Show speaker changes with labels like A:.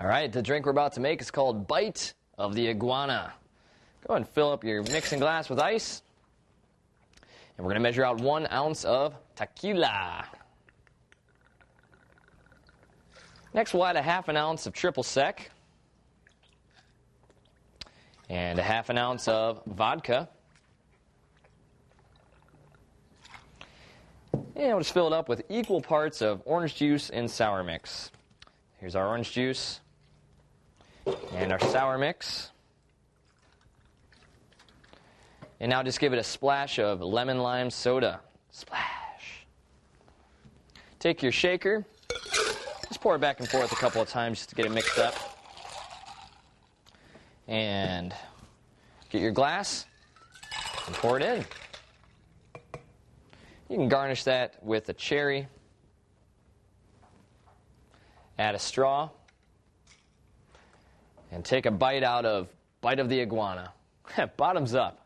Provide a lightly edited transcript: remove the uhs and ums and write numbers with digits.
A: All right, the drink we're about to make is called Bite of the Iguana. Go ahead and fill up your mixing glass with ice. And we're going to measure out 1 ounce of tequila. Next, we'll add a half an ounce of triple sec. And a half an ounce of vodka. And we'll just fill it up with equal parts of orange juice and sour mix. Here's our orange juice and our sour mix. And now just give it a splash of lemon lime soda. Splash. Take your shaker. Just pour it back and forth a couple of times just to get it mixed up. And get your glass and pour it in. You can garnish that with a cherry. Add a straw. And take a bite out of Bite of the Iguana. Bottoms up.